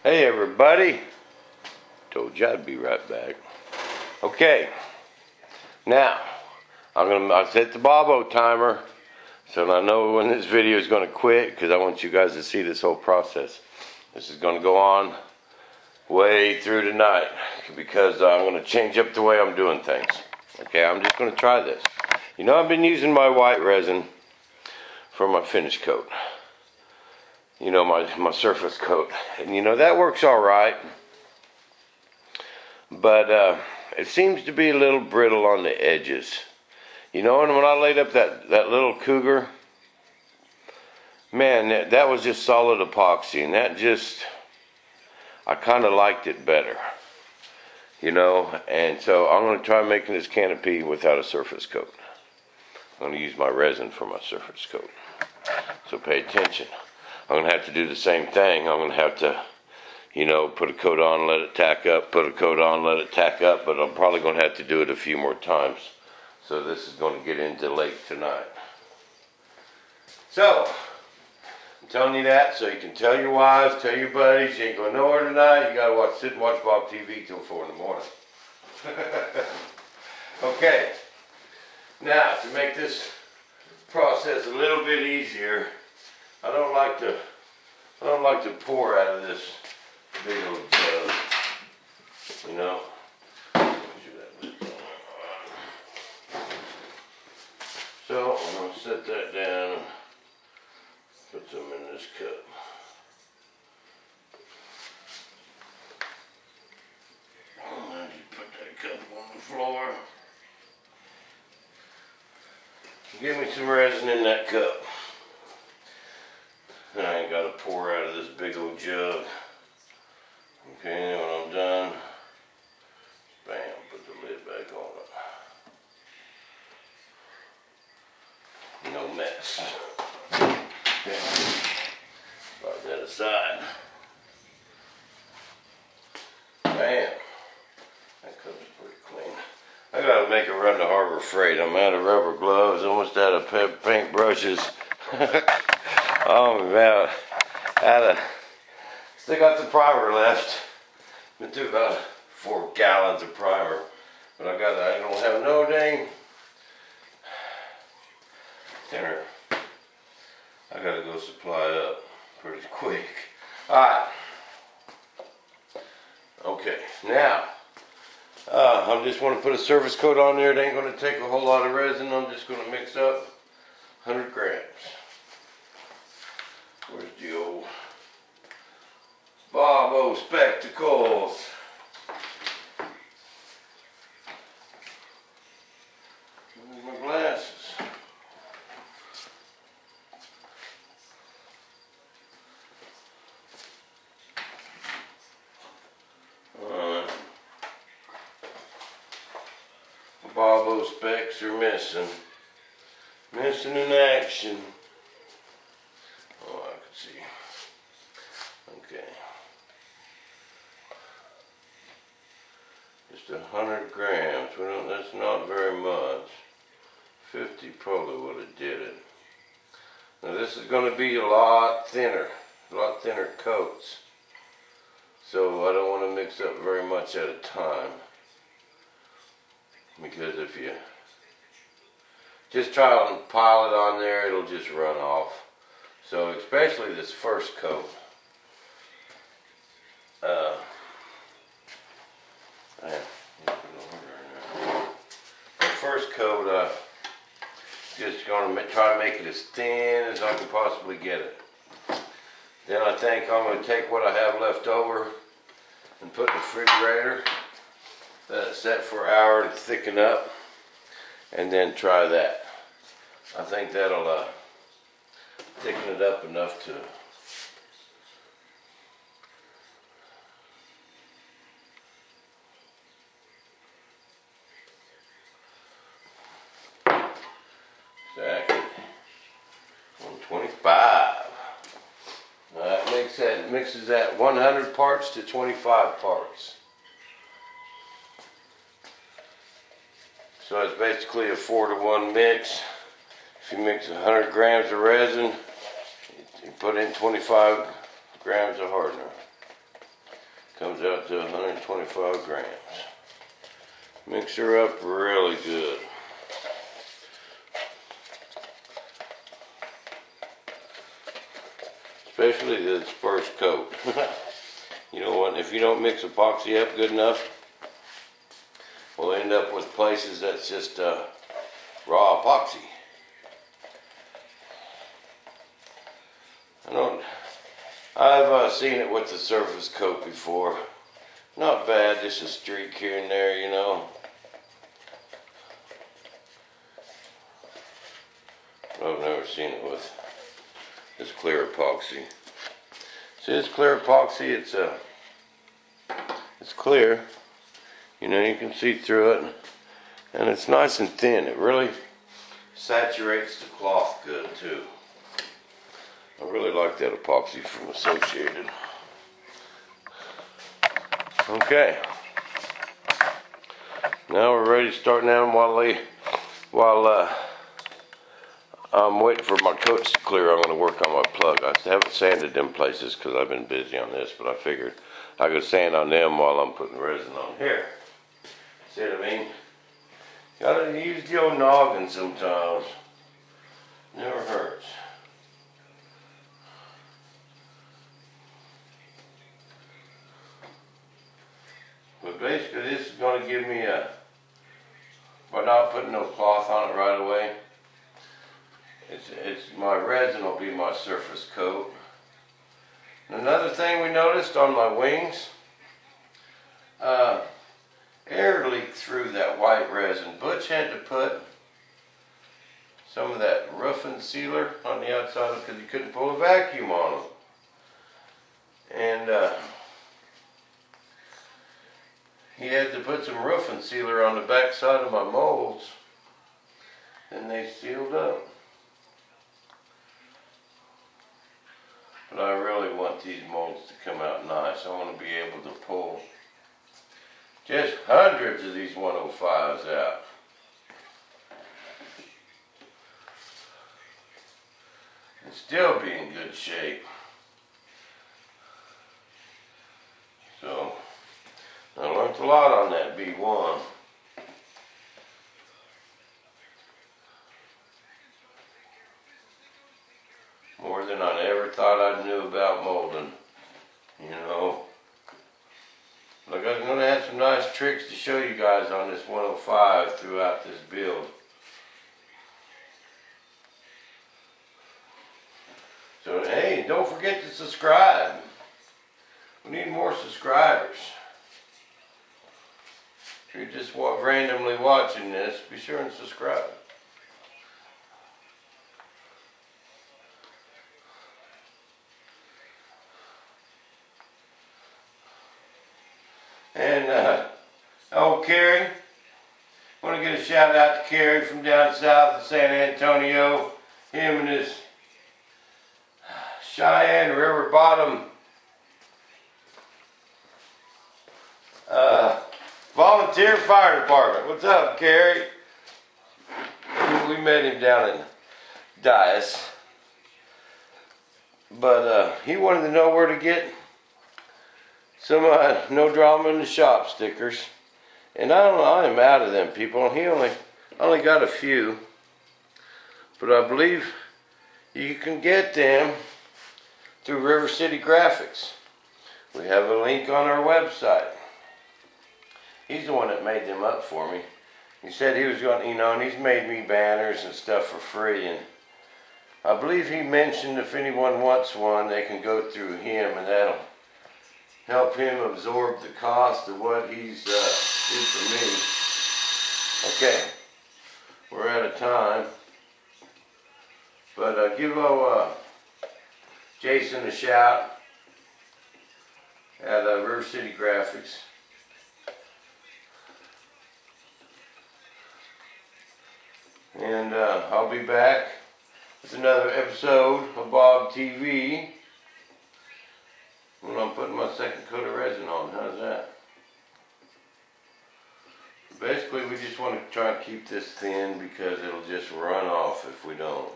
Hey everybody, told you I'd be right back. Okay, now I set the Bobo timer so I know when this video is going to quit, because I want you guys to see this whole process. This is going to go on way through tonight because I'm going to change up the way I'm doing things. Okay, I'm just going to try this. You know, I've been using my white resin for my finish coat. You know, my surface coat. And you know, that works alright. But it seems to be a little brittle on the edges. You know, and when I laid up that little cougar, man, that was just solid epoxy. And that just, I kind of liked it better. You know, and so I'm going to try making this canopy without a surface coat. I'm going to use my resin for my surface coat. So pay attention. I'm going to have to do the same thing. I'm going to have to, you know, put a coat on, let it tack up, put a coat on, let it tack up, but I'm probably going to have to do it a few more times. So this is going to get into late tonight. So, I'm telling you that so you can tell your wives, tell your buddies, you ain't going nowhere tonight. You got to sit and watch Bob TV till 4 in the morning. Okay, now to make this process a little bit easier, I don't like to pour out of this big old jug, you know. So I'm going to set that down, put some in this cup. I'm going to put that cup on the floor. Give me some resin in that cup. And I ain't got to pour out of this big old jug. Okay, when I'm done, bam, put the lid back on it. No mess. Okay, slide that aside. Bam, that cup's pretty clean. I gotta make a run to Harbor Freight. I'm out of rubber gloves, almost out of paint brushes. Oh man, still got some primer left. Been through about 4 gallons of primer, but I don't have no dang thinner. I gotta go supply up pretty quick. Alright. Okay, now I just want to put a surface coat on there. It ain't going to take a whole lot of resin. I'm just going to mix up 100 grams. Where's the old Bobo spectacles? Where's my glasses? Bobo specs are missing. Missing in action. Oh, I can see. Okay. Just 100 grams. That's not very much. 50 probably would have did it. Now this is going to be a lot thinner coats. So I don't want to mix up very much at a time. Because if you just try and pile it on there, it'll just run off. So especially this first coat. The first coat, just going to try to make it as thin as I can possibly get it. Then I think I'm going to take what I have left over and put in the refrigerator. Let it set for an hour to thicken up, and then try that. I think that'll thicken it up enough to exactly 125. That mixes that 100 parts to 25 parts. So it's basically a 4-to-1 mix. If you mix 100 grams of resin, you put in 25 grams of hardener. Comes out to 125 grams. Mix her up really good. Especially this first coat. You know what, if you don't mix epoxy up good enough, we'll end up with places that's just raw epoxy. I've seen it with the surface coat before. Not bad, just a streak here and there, you know. But I've never seen it with this clear epoxy. See this clear epoxy, it's clear. You know, you can see through it. And it's nice and thin. It really saturates the cloth good too. I really like that epoxy from Associated. Okay. Now we're ready to start now while I'm waiting for my coats to clear. I'm going to work on my plug. I haven't sanded them places because I've been busy on this, but I figured I could sand on them while I'm putting resin on here. See what I mean? Gotta use the old noggin sometimes. Never hurts. But basically this is going to give me by not putting no cloth on it right away, it's my resin will be my surface coat. And another thing we noticed on my wings, air leaked through that white resin. Butch had to put some of that roofing sealer on the outside because he couldn't pull a vacuum on them. And he had to put some roofing sealer on the back side of my molds, and they sealed up. But I really want these molds to come out nice. I want to be able to pull just hundreds of these 105s out. And still be in good shape. So I learned a lot on that B1. More than I ever thought I knew about molding, you know. Like I'm going to have some nice tricks to show you guys on this 105 throughout this build. So hey, don't forget to subscribe. We need more subscribers. If you're just randomly watching this, be sure and subscribe. And oh, Carrie, I want to get a shout out to Carrie from down south of San Antonio. Him and his Cheyenne River Bottom volunteer fire department. What's up, Carrie? We met him down in Dias, but he wanted to know where to get some no drama in the shop stickers, and I don't know, I'm out of them, people. He only got a few, but I believe you can get them through River City Graphics. We have a link on our website. He's the one that made them up for me. He said he was going to, you know, and he's made me banners and stuff for free, and I believe he mentioned if anyone wants one, they can go through him, and that'll help him absorb the cost of what he's did for me. Okay, we're out of time, but give Jason a shout at River City Graphics. And I'll be back with another episode of Bob TV when I'm putting my second coat of resin on. How's that? Basically, we just want to try and keep this thin because it'll just run off if we don't.